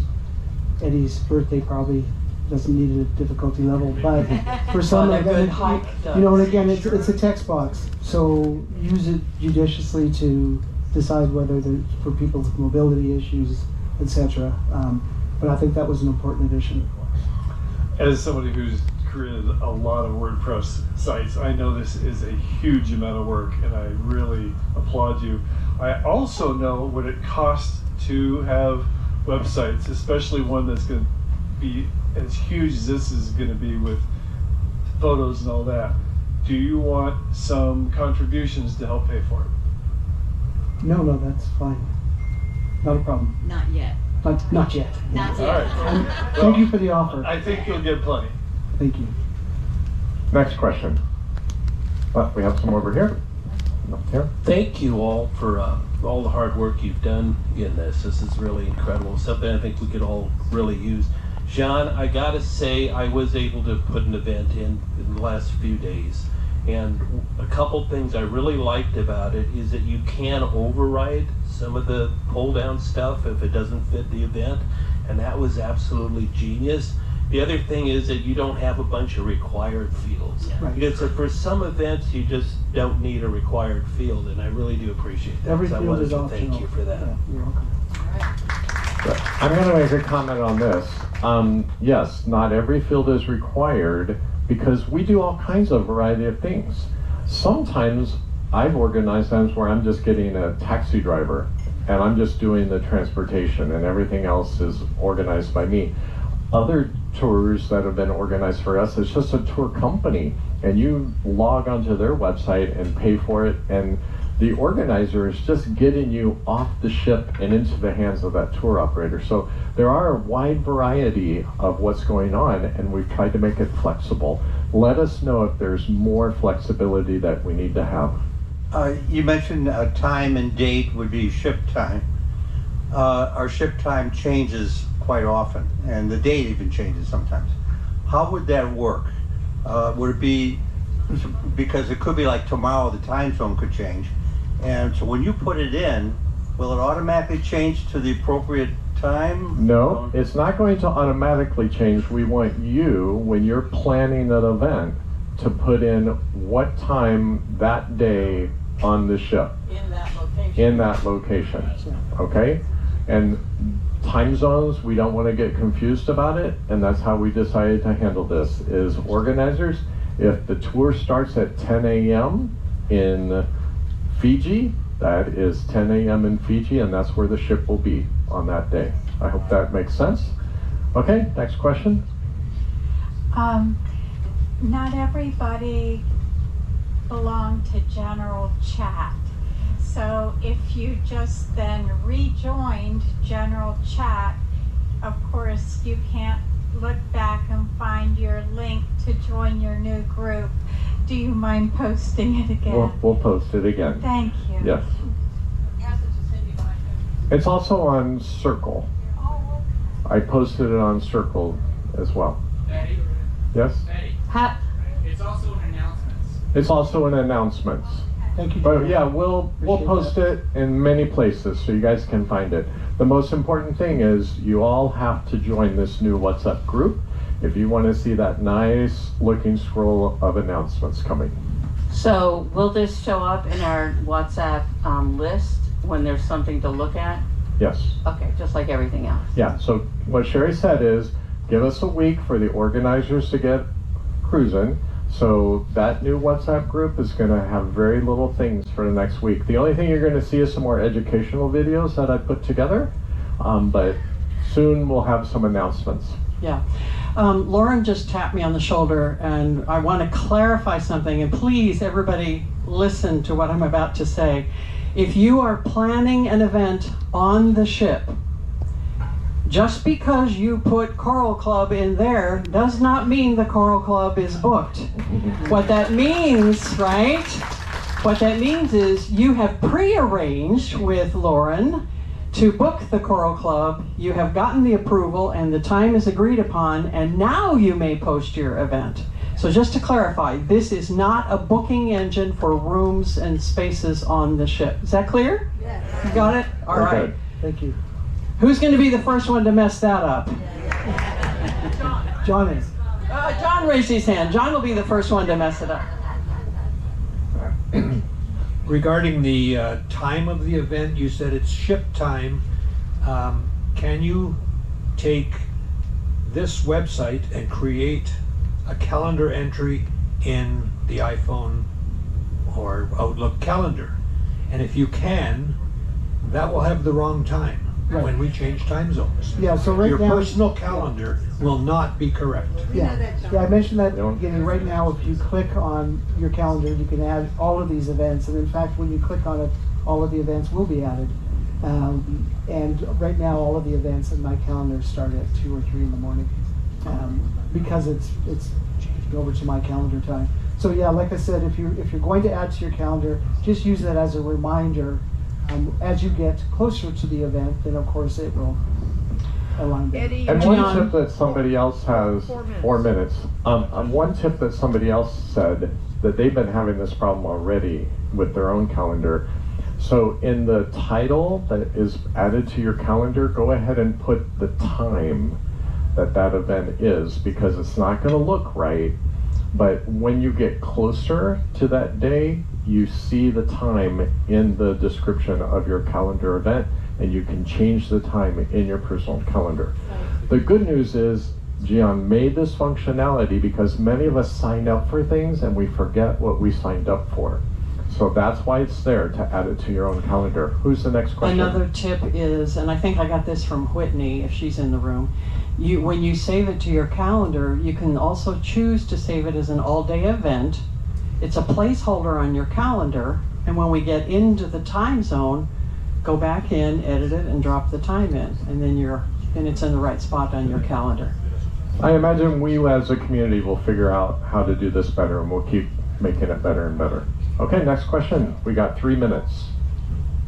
Eddie's birthday probably doesn't need a difficulty level, but for some of them, and again, it's a text box, so use it judiciously to decide whether they're for people with mobility issues, etc. But I think that was an important addition. As somebody who's created a lot of WordPress sites, I know this is a huge amount of work, and I really applaud you. I also know what it costs to have websites, especially one that's going to be as huge as this is going to be with photos and all that. Do you want some contributions to help pay for it? No, that's fine. Not a problem. Not yet. Not yet. Not All yet. right. Thank you for the offer. I think you'll get plenty. Thank you. Next question. We have some over here. Up here. Thank you all for all the hard work you've done in this. This is really incredible. Something I think we could all really use. John, I gotta say, I was able to put an event in the last few days. And a couple things I really liked about it is that you can override some of the pull down stuff if it doesn't fit the event. And that was absolutely genius. The other thing is that you don't have a bunch of required fields. Right. Because for some events, you just don't need a required field, and I really do appreciate that. Every So I field wanted is to optional. thank you for that. Yeah, you're welcome. I'm going to make a comment on this. Yes, not every field is required because we do all kinds of variety of things. Sometimes I've organized times where I'm just getting a taxi driver and I'm just doing the transportation and everything else is organized by me. Other tours that have been organized for us, it's just a tour company and you log onto their website and pay for it, and the organizer is just getting you off the ship and into the hands of that tour operator. So there are a wide variety of what's going on, and we've tried to make it flexible. Let us know if there's more flexibility that we need to have. You mentioned time and date would be ship time. Our ship time changes quite often, and the date even changes sometimes. How would that work? Would it be, because it could be like tomorrow the time zone could change, and so when you put it in, will it automatically change to the appropriate time? No, it's not going to automatically change. We want you, when you're planning an event, to put in what time that day on the ship. In that location. In that location, okay? And time zones, we don't want to get confused about it, and that's how we decided to handle this, is organizers, if the tour starts at 10 a.m. in Fiji, that is 10 a.m. in Fiji, and that's where the ship will be on that day. I hope that makes sense. Okay, next question. Not everybody belong to general chat. So if you just then rejoined general chat, of course you can't look back and find your link to join your new group. Do you mind posting it again? We'll post it again. Thank you. Yes. It's also on Circle. I posted it on Circle as well. Betty? Yes? Betty? It's also in announcements. It's also in announcements. Thank you. But yeah, we'll Appreciate post it in many places so you guys can find it. The most important thing is you all have to join this new WhatsApp group if you want to see that nice looking scroll of announcements coming. So will this show up in our WhatsApp list when there's something to look at? Yes. Okay, just like everything else. Yeah, so what Sherry said is give us a week for the organizers to get cruising. So that new WhatsApp group is going to have very little things for the next week. The only thing you're going to see is some more educational videos that I put together, but soon we'll have some announcements. Yeah. Lauren just tapped me on the shoulder, and I want to clarify something, and please everybody listen to what I'm about to say. If you are planning an event on the ship, just because you put Coral Club in there does not mean the Coral Club is booked. What that means, right? What that means is you have pre-arranged with Lauren to book the Coral Club, you have gotten the approval and the time is agreed upon, and now you may post your event. So just to clarify, this is not a booking engine for rooms and spaces on the ship. Is that clear? Yes. You got it? All right. Okay. Thank you. Who's going to be the first one to mess that up? John is. John raised his hand. John will be the first one to mess it up. Regarding the time of the event, you said it's ship time. Can you take this website and create a calendar entry in the iPhone or Outlook calendar? And if you can, that will have the wrong time when we change time zones. Yeah, so right your now, personal calendar will not be correct. Yeah, I mentioned that at the beginning. Right now, if you click on your calendar, you can add all of these events. And in fact, when you click on it, all of the events will be added. And right now, all of the events in my calendar start at 2 or 3 in the morning because it's over to my calendar time. So yeah, like I said, if you're going to add to your calendar, just use that as a reminder. As you get closer to the event, then of course it will align better. And one tip that somebody else has, 4 minutes. One tip that somebody else said that they've been having this problem already with their own calendar. So in the title that is added to your calendar, go ahead and put the time that event is, because it's not going to look right. But when you get closer to that day, you see the time in the description of your calendar event, and you can change the time in your personal calendar. The good news is Gian made this functionality because many of us sign up for things and we forget what we signed up for. So that's why it's there, to add it to your own calendar. Who's the next question? Another tip is, and I think I got this from Whitney, if she's in the room, when you save it to your calendar, you can also choose to save it as an all-day event. It's a placeholder on your calendar, and when we get into the time zone, go back in, edit it, and drop the time in, and then it's in the right spot on your calendar. I imagine we as a community will figure out how to do this better, and we'll keep making it better and better. Okay, next question. We got 3 minutes.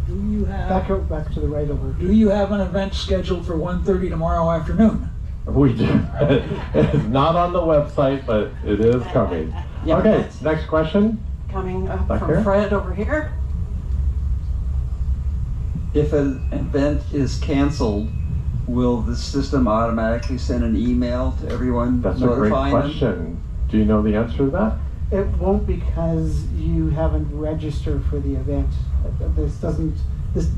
Do you have back to the right over? Do you have an event scheduled for 1:30 tomorrow afternoon? We do. It's not on the website, but it is coming. Yeah, okay, next question. Coming up Back from here. Fred over here. If an event is canceled, will the system automatically send an email to everyone That's a great notifying question. Do you know the answer to that? It won't, because you haven't registered for the event.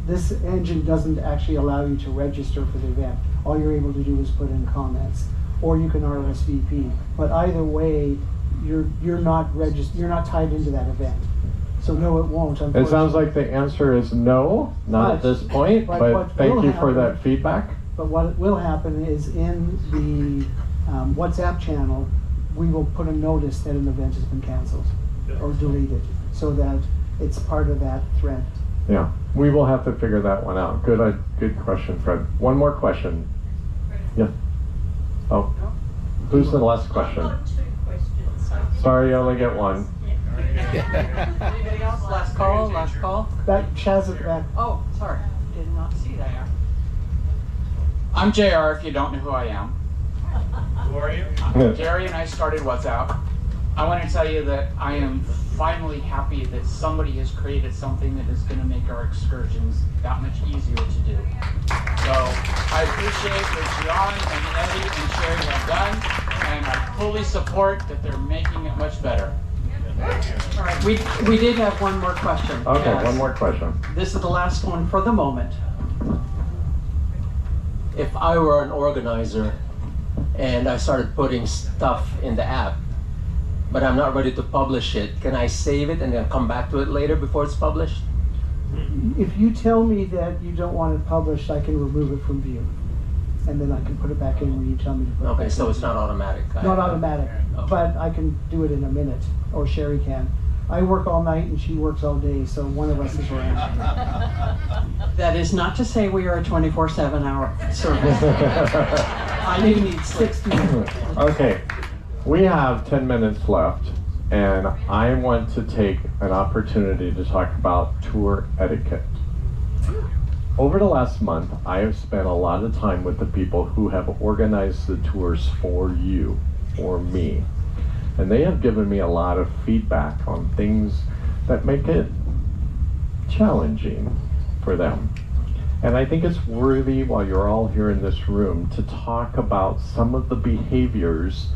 This engine doesn't actually allow you to register for the event. All you're able to do is put in comments, or you can RSVP. But either way, you're not tied into that event. So no, it won't. It sounds like the answer is no, not at this point, but thank you for that feedback. But what will happen is in the WhatsApp channel, we will put a notice that an event has been canceled or deleted, so that it's part of that thread. Yeah, we will have to figure that one out. Good question, Fred. One more question. Yeah. Oh, who's the last question? Sorry, you only get one. Anybody else? Last call. That Chaz at the back. Oh, sorry, did not see that. I'm JR, if you don't know who I am. Who are you? Jerry and I started WhatsApp. I want to tell you that I am finally happy that somebody has created something that is going to make our excursions that much easier to do. So I appreciate what Gian and Eddie and Sherry have done, and I fully support that they're making it much better. All right, we did have one more question. Okay, Yes. one more question. This is the last one for the moment. If I were an organizer and I started putting stuff in the app, but I'm not ready to publish it, can I save it and then come back to it later before it's published? If you tell me that you don't want it published, I can remove it from view, and then I can put it back in when you tell me to put it back in. Okay, so it's not automatic. Not automatic, but I can do it in a minute, or Sherry can. I work all night and she works all day, so one of us is around. That is not to say we are a 24/7 hour service. I do need 60 minutes. Okay, we have 10 minutes left, and I want to take an opportunity to talk about tour etiquette. Over the last month, I have spent a lot of time with the people who have organized the tours for you, or me. And they have given me a lot of feedback on things that make it challenging for them. And I think it's worthy, while you're all here in this room, to talk about some of the behaviors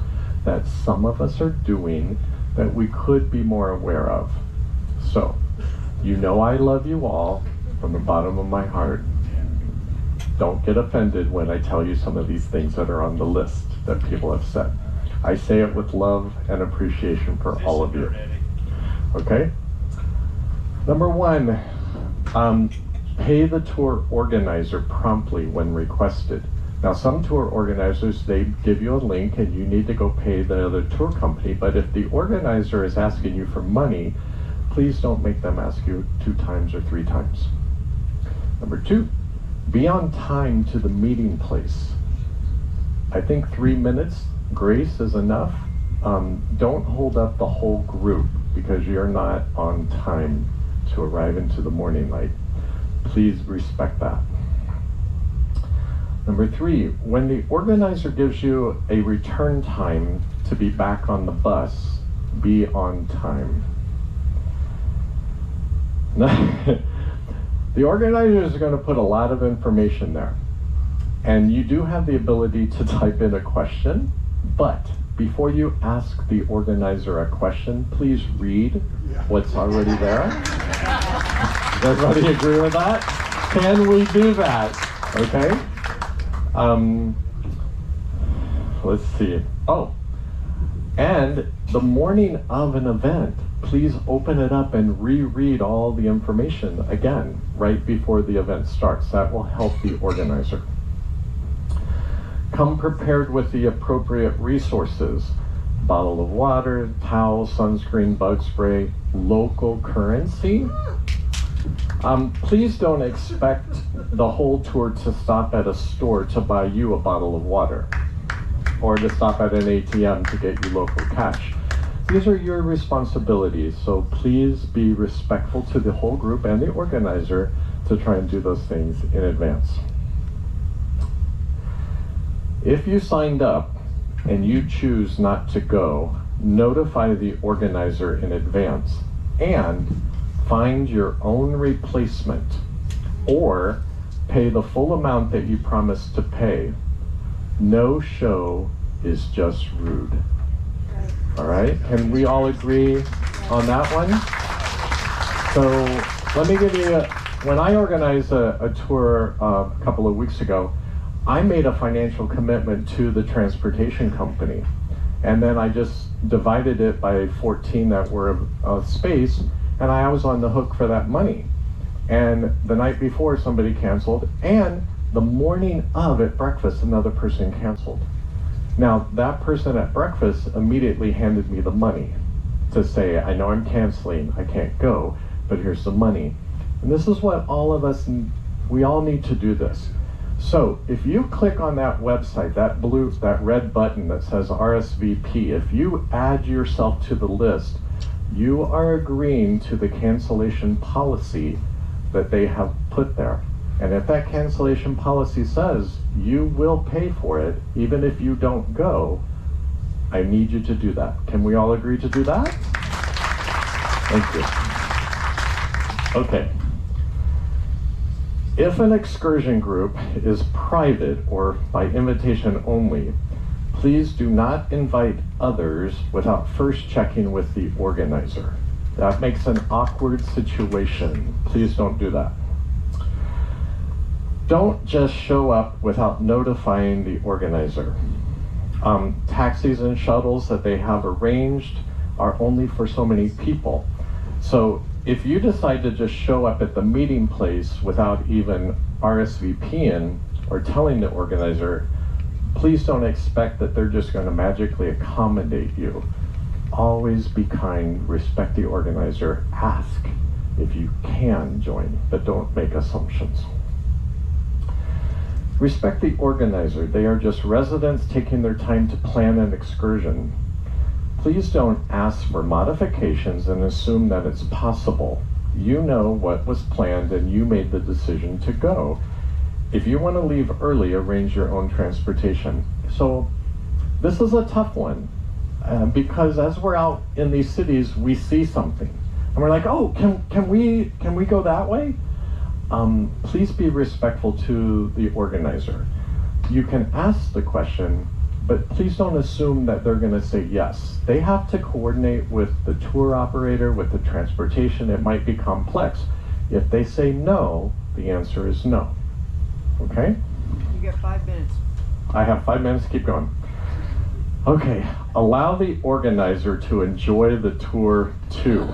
that some of us are doing that we could be more aware of. So, You know I love you all from the bottom of my heart. Don't get offended when I tell you some of these things that are on the list that people have said. I say it with love and appreciation for all of you. Okay? Number 1, pay the tour organizer promptly when requested. Now, some tour organizers, they give you a link and you need to go pay the other tour company, but if the organizer is asking you for money, please don't make them ask you 2 times or 3 times. Number 2, be on time to the meeting place. I think 3 minutes grace is enough. Don't hold up the whole group because you're not on time to arrive into the morning light. Please respect that. Number 3, when the organizer gives you a return time to be back on the bus, be on time. The organizer is going to put a lot of information there. And you do have the ability to type in a question, but before you ask the organizer a question, please read what's already there. Does everybody agree with that? Can we do that? Okay. Let's see. Oh, and the morning of an event, please open it up and reread all the information again right before the event starts. That will help the organizer. Come prepared with the appropriate resources: bottle of water, towel, sunscreen, bug spray, local currency. Please don't expect the whole tour to stop at a store to buy you a bottle of water or to stop at an ATM to get you local cash. These are your responsibilities, so please be respectful to the whole group and the organizer to try and do those things in advance. If you signed up and you choose not to go, notify the organizer in advance and find your own replacement or pay the full amount that you promised to pay. No show is just rude. All right, can we all agree on that one? So let me give you, when I organized a tour a couple of weeks ago, I made a financial commitment to the transportation company. And then I just divided it by 14 that were of space, and I was on the hook for that money. And the night before, somebody canceled, and the morning of at breakfast, another person canceled. Now, that person at breakfast immediately handed me the money to say, I know I'm canceling, I can't go, but here's the money. And this is what all of us, we all need to do this. So if you click on that website, that red button that says RSVP, if you add yourself to the list, you are agreeing to the cancellation policy that they have put there. And if that cancellation policy says you will pay for it, even if you don't go, I need you to do that. Can we all agree to do that? Thank you. Okay. If an excursion group is private or by invitation only, please do not invite others without first checking with the organizer. That makes an awkward situation. Please don't do that. Don't just show up without notifying the organizer. Taxis and shuttles that they have arranged are only for so many people. So if you decide to just show up at the meeting place without even RSVPing or telling the organizer, please don't expect that they're just going to magically accommodate you. Always be kind, respect the organizer, ask if you can join, but don't make assumptions. Respect the organizer. They are just residents taking their time to plan an excursion. Please don't ask for modifications and assume that it's possible. You know what was planned and you made the decision to go. If you want to leave early, arrange your own transportation. So this is a tough one because as we're out in these cities, we see something and we're like, oh, can we go that way? Please be respectful to the organizer. You can ask the question, but please don't assume that they're going to say yes. They have to coordinate with the tour operator, with the transportation. It might be complex. If they say no, the answer is no. Okay? You get 5 minutes. I have 5 minutes, keep going. Okay, allow the organizer to enjoy the tour too.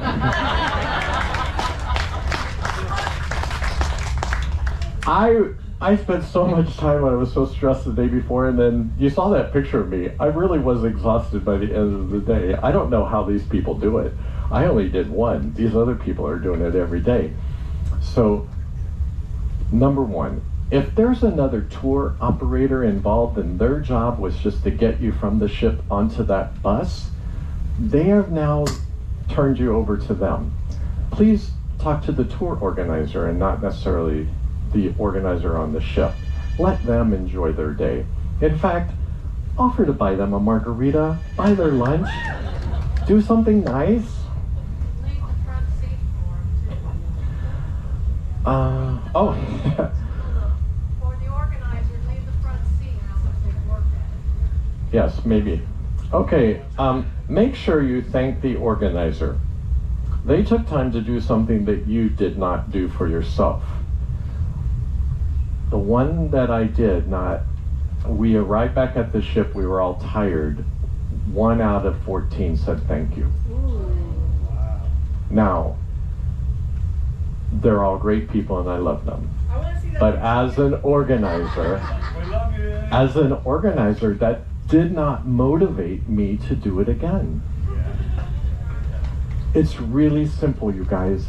I spent so much time when I was so stressed the day before, and then you saw that picture of me. I really was exhausted by the end of the day. I don't know how these people do it. I only did one. These other people are doing it every day. So, number one, if there's another tour operator involved and their job was just to get you from the ship onto that bus, they have now turned you over to them. Please talk to the tour organizer and not necessarily the organizer on the ship. Let them enjoy their day. In fact, offer to buy them a margarita, buy their lunch, do something nice. Oh. For the organizer, leave the front seat so they work at it. Yes, maybe. Okay, make sure you thank the organizer. They took time to do something that you did not do for yourself. The one that I did not, we arrived back at the ship, we were all tired. 1 out of 14 said thank you. Now, they're all great people and I love them. But as an organizer, that did not motivate me to do it again. It's really simple, you guys.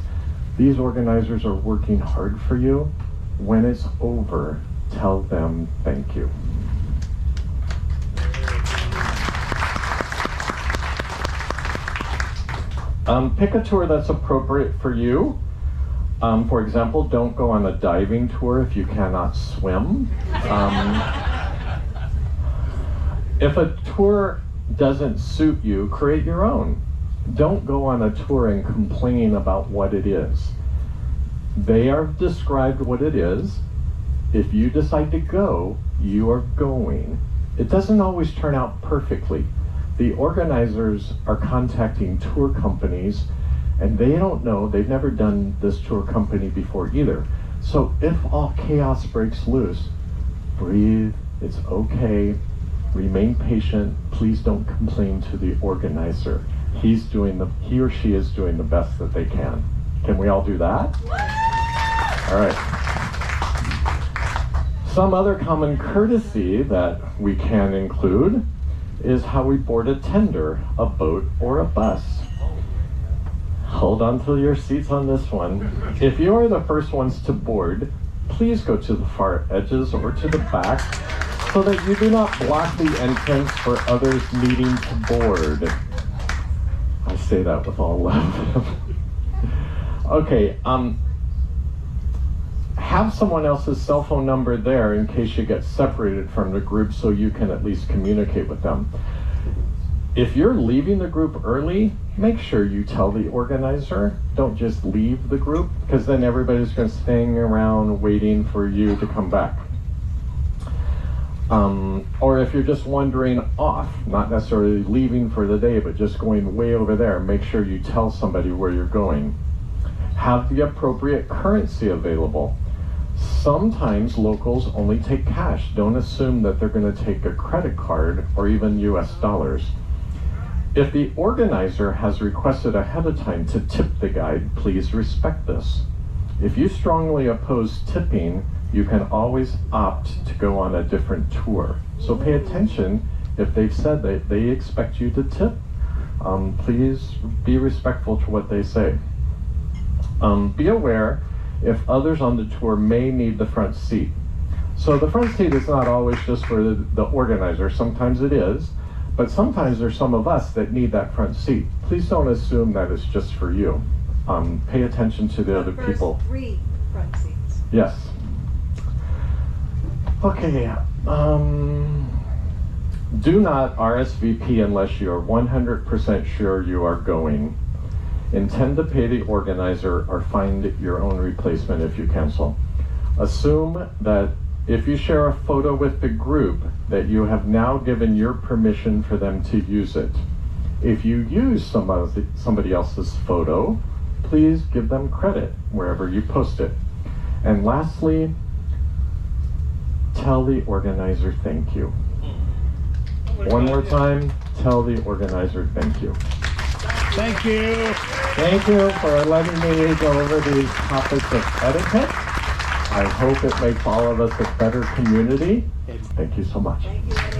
These organizers are working hard for you. When it's over, tell them thank you. Pick a tour that's appropriate for you. For example, don't go on a diving tour if you cannot swim. If a tour doesn't suit you, create your own. Don't go on a tour and complain about what it is. They are described what it is. If you decide to go, you are going. It doesn't always turn out perfectly. The organizers are contacting tour companies and they don't know, they've never done this tour company before either. So if all chaos breaks loose, breathe, it's okay, remain patient, please don't complain to the organizer. He or she is doing the best that they can. Can we all do that? All right. Some other common courtesy that we can include is how we board a tender, a boat, or a bus. Hold on to your seats on this one. If you are the first ones to board, please go to the far edges or to the back so that you do not block the entrance for others needing to board. I say that with all love. Okay, have someone else's cell phone number there in case you get separated from the group so you can at least communicate with them. If you're leaving the group early, make sure you tell the organizer. Don't just leave the group, because then everybody's going to hang around waiting for you to come back. Or if you're just wandering off, not necessarily leaving for the day, but just going way over there, make sure you tell somebody where you're going. Have the appropriate currency available. Sometimes locals only take cash. Don't assume that they're going to take a credit card or even US dollars. If the organizer has requested ahead of time to tip the guide, please respect this. If you strongly oppose tipping, you can always opt to go on a different tour. So pay attention if they've said that they expect you to tip. Please be respectful to what they say. Be aware if others on the tour may need the front seat. So the front seat is not always just for the organizer. Sometimes it is, but sometimes there's some of us that need that front seat. Please don't assume that it's just for you. Pay attention to the other people. 3 front seats. Yes. Okay. Do not RSVP unless you are 100% sure you are going. Intend to pay the organizer or find your own replacement if you cancel. Assume that If you share a photo with the group, that you have now given your permission for them to use it. If you use somebody else's photo, please give them credit wherever you post it. And lastly, tell the organizer thank you. One more time, tell the organizer thank you. Thank you. Thank you for letting me go over these topics of etiquette. I hope it makes all of us a better community. Thank you so much. Thank you.